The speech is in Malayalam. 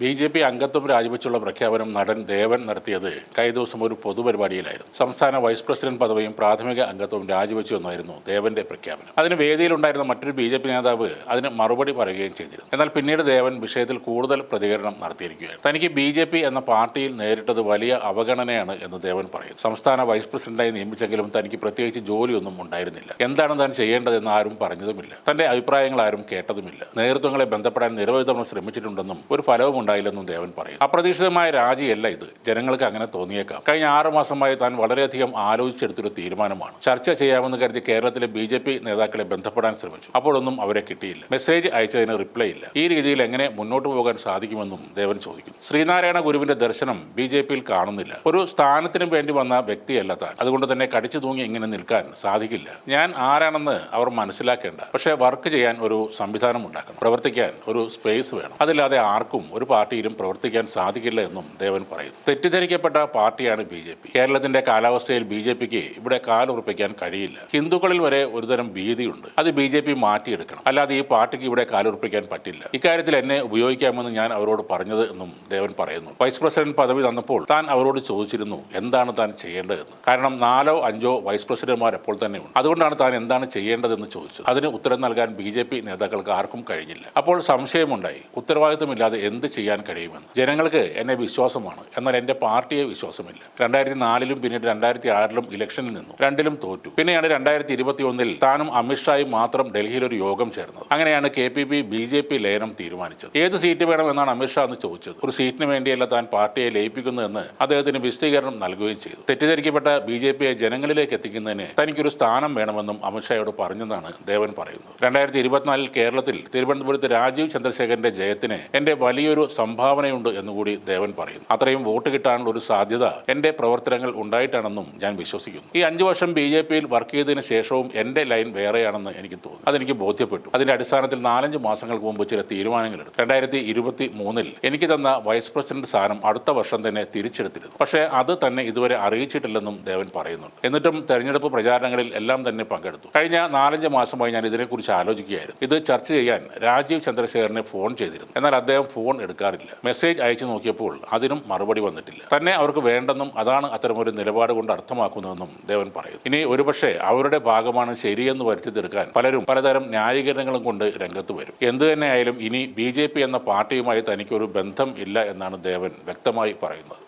ബി.ജെ.പി. അംഗത്വം രാജിവെച്ചുള്ള പ്രഖ്യാപനം നടൻ ദേവൻ നടത്തിയത് കഴിഞ്ഞ ദിവസം ഒരു പൊതുപരിപാടിയിലായിരുന്നു. സംസ്ഥാന വൈസ് പ്രസിഡന്റ് പദവിയും പ്രാഥമിക അംഗത്വവും രാജിവെച്ചു എന്നായിരുന്നു ദേവന്റെ പ്രഖ്യാപനം. അതിന് വേദിയിലുണ്ടായിരുന്ന മറ്റൊരു ബി.ജെ.പി. നേതാവ് അതിന് മറുപടി പറയുകയും ചെയ്തിരുന്നു. എന്നാൽ പിന്നീട് ദേവൻ വിഷയത്തിൽ കൂടുതൽ പ്രതികരണം നടത്തിയിരിക്കുകയാണ്. തനിക്ക് ബി.ജെ.പി. എന്ന പാർട്ടിയിൽ നേരിട്ടത് വലിയ അവഗണനയാണ് എന്ന് ദേവൻ പറയുന്നു. സംസ്ഥാന വൈസ് പ്രസിഡന്റായി നിയമിച്ചെങ്കിലും തനിക്ക് പ്രത്യേകിച്ച് ജോലിയൊന്നും ഉണ്ടായിരുന്നില്ല. എന്താണ് താൻ ചെയ്യേണ്ടതെന്ന് ആരും പറഞ്ഞതുമില്ല. തന്റെ അഭിപ്രായങ്ങൾ ആരും കേട്ടതുമില്ല. നേതൃത്വങ്ങളെ ബന്ധപ്പെടാൻ നിരവധി തവണ ശ്രമിച്ചിട്ടുണ്ടെന്നും ഒരു ഫലവും ഉണ്ടായില്ലെന്നും ദേവൻ പറയും. അപ്രതീക്ഷിതമായ രാജിയല്ല ഇത്. ജനങ്ങൾക്ക് അങ്ങനെ തോന്നിയേക്കാം. കഴിഞ്ഞ 6 മാസമായി താൻ വളരെയധികം ആലോചിച്ചെടുത്തൊരു തീരുമാനമാണ്. ചർച്ച ചെയ്യാമെന്ന് കരുതി കേരളത്തിലെ ബി.ജെ.പി. നേതാക്കളെ ബന്ധപ്പെടാൻ ശ്രമിച്ചു. അപ്പോഴൊന്നും അവരെ കിട്ടിയില്ല. മെസ്സേജ് അയച്ചതിന് റിപ്ലൈ ഇല്ല. ഈ രീതിയിൽ എങ്ങനെ മുന്നോട്ട് പോകാൻ സാധിക്കുമെന്നും ദേവൻ ചോദിക്കുന്നു. ശ്രീനാരായണ ഗുരുവിന്റെ ദർശനം ബി.ജെ.പിയിൽ കാണുന്നില്ല. ഒരു സ്ഥാനത്തിനും വേണ്ടി വന്ന വ്യക്തിയല്ല താൻ. അതുകൊണ്ട് തന്നെ കടിച്ചു തൂങ്ങി ഇങ്ങനെ നിൽക്കാൻ സാധിക്കില്ല. ഞാൻ ആരാണെന്ന് അവർ മനസ്സിലാക്കേണ്ട. പക്ഷേ വർക്ക് ചെയ്യാൻ ഒരു സംവിധാനം ഉണ്ടാക്കണം. പ്രവർത്തിക്കാൻ ഒരു സ്പേസ് വേണം. അതില്ലാതെ ആർക്കും ഒരു പാർട്ടിയിലും പ്രവർത്തിക്കാൻ സാധിക്കില്ല എന്നും ദേവൻ പറയുന്നു. തെറ്റിദ്ധരിക്കപ്പെട്ട പാർട്ടിയാണ് ബി.ജെ.പി. കേരളത്തിന്റെ കാലാവസ്ഥയിൽ ബി.ജെ.പിക്ക് ഇവിടെ കാലുറപ്പിക്കാൻ കഴിയില്ല. ഹിന്ദുക്കളിൽ വരെ ഒരുതരം ഭീതിയുണ്ട്. അത് ബി.ജെ.പി. മാറ്റിയെടുക്കണം. അല്ലാതെ ഈ പാർട്ടിക്ക് ഇവിടെ കാലുറപ്പിക്കാൻ പറ്റില്ല. ഇക്കാര്യത്തിൽ എന്നെ ഉപയോഗിക്കാമെന്ന് ഞാൻ അവരോട് പറഞ്ഞത് എന്നും ദേവൻ പറയുന്നു. വൈസ് പ്രസിഡന്റ് പദവി തന്നപ്പോൾ താൻ അവരോട് ചോദിച്ചിരുന്നു എന്താണ് താൻ ചെയ്യേണ്ടതെന്ന്. കാരണം 4 or 5 വൈസ് പ്രസിഡന്റുമാർ അപ്പോൾ തന്നെ ഉണ്ട്. അതുകൊണ്ടാണ് താൻ എന്താണ് ചെയ്യേണ്ടതെന്ന് ചോദിച്ചത്. അതിന് ഉത്തരം നൽകാൻ ബി.ജെ.പി. നേതാക്കൾക്ക് ആർക്കും കഴിഞ്ഞില്ല. അപ്പോൾ സംശയമുണ്ടായി. ഉത്തരവാദിത്തമില്ലാതെ എന്ത് ചെയ്യാൻ കഴിയുമെന്ന്. ജനങ്ങൾക്ക് എന്നെ വിശ്വാസമാണ്. എന്നാൽ എന്റെ പാർട്ടിയെ വിശ്വാസമില്ല. 2004 പിന്നീട് 2006 ഇലക്ഷനിൽ നിന്നു. രണ്ടിലും തോറ്റു. പിന്നെയാണ് 2021 താനും അമിത്ഷായും മാത്രം ഡൽഹിയിൽ ഒരു യോഗം ചേർന്നത്. അങ്ങനെയാണ് KPP ബി.ജെ.പി. ലയനം തീരുമാനിച്ചത്. ഏത് സീറ്റ് വേണമെന്നാണ് അമിത്ഷാ എന്ന് ചോദിച്ചത്. ഒരു സീറ്റിന് വേണ്ടിയല്ല താൻ പാർട്ടിയെ ലയിപ്പിക്കുന്നതെന്ന് അദ്ദേഹത്തിന് വിശദീകരണം നൽകുകയും ചെയ്തു. തെറ്റിദ്ധരിക്കപ്പെട്ട ബി.ജെ.പിയെ ജനങ്ങളിലേക്ക് എത്തിക്കുന്നതിന് തനിക്കൊരു സ്ഥാനം വേണമെന്നും അമിത്ഷായോട് പറഞ്ഞെന്നാണ് ദേവൻ പറയുന്നത്. 2024 കേരളത്തിൽ തിരുവനന്തപുരത്ത് രാജീവ് ചന്ദ്രശേഖരന്റെ ജയത്തിന് എന്റെ വലിയൊരു സംഭാവനയുണ്ട് എന്നുകൂടി ദേവൻ പറയുന്നു. അത്രയും വോട്ട് കിട്ടാനുള്ള ഒരു സാധ്യത എന്റെ പ്രവർത്തനങ്ങൾ ഉണ്ടായിട്ടാണെന്നും ഞാൻ വിശ്വസിക്കുന്നു. ഈ 5 വർഷം ബി.ജെ.പിയിൽ വർക്ക് ചെയ്തതിന് ശേഷവും എന്റെ ലൈൻ വേറെയാണെന്ന് എനിക്ക് തോന്നുന്നു. അതെനിക്ക് ബോധ്യപ്പെട്ടു. അതിന്റെ അടിസ്ഥാനത്തിൽ 4-5 മാസങ്ങൾക്ക് മുമ്പ് ചില തീരുമാനങ്ങളെടുത്തു. 2023 എനിക്ക് തന്ന വൈസ് പ്രസിഡന്റ് സ്ഥാനം അടുത്ത വർഷം തന്നെ തിരിച്ചെടുത്തിരുന്നു. പക്ഷേ അത് തന്നെ ഇതുവരെ അറിയിച്ചിട്ടില്ലെന്നും ദേവൻ പറയുന്നുണ്ട്. എന്നിട്ടും തെരഞ്ഞെടുപ്പ് പ്രചാരണങ്ങളിൽ എല്ലാം തന്നെ പങ്കെടുത്തു. കഴിഞ്ഞ 4-5 മാസമായി ഞാൻ ഇതിനെക്കുറിച്ച് ആലോചിക്കുകയായിരുന്നു. ഇത് ചർച്ച ചെയ്യാൻ രാജീവ് ചന്ദ്രശേഖരനെ ഫോൺ ചെയ്തിരുന്നു. എന്നാൽ അദ്ദേഹം ഫോൺ എടുക്കാറില്ല. മെസ്സേജ് അയച്ചു നോക്കിയപ്പോൾ അതിനും മറുപടി വന്നിട്ടില്ല. തന്നെ അവർക്ക് വേണ്ടെന്നും അതാണ് അത്തരമൊരു നിലപാട് കൊണ്ട് അർത്ഥമാക്കുന്നതെന്നും ദേവൻ പറയുന്നു. ഇനി ഒരുപക്ഷെ അവരുടെ ഭാഗമാണ് ശരിയെന്ന് വരുത്തി തീർക്കാൻ പലരും പലതരം ന്യായീകരണങ്ങളും കൊണ്ട് രംഗത്ത് വരും. എന്തു തന്നെയായാലും ഇനി ബി.ജെ.പി. എന്ന പാർട്ടിയുമായി തനിക്കൊരു ബന്ധം ഇല്ല എന്നാണ് ദേവൻ വ്യക്തമായി പറയുന്നത്.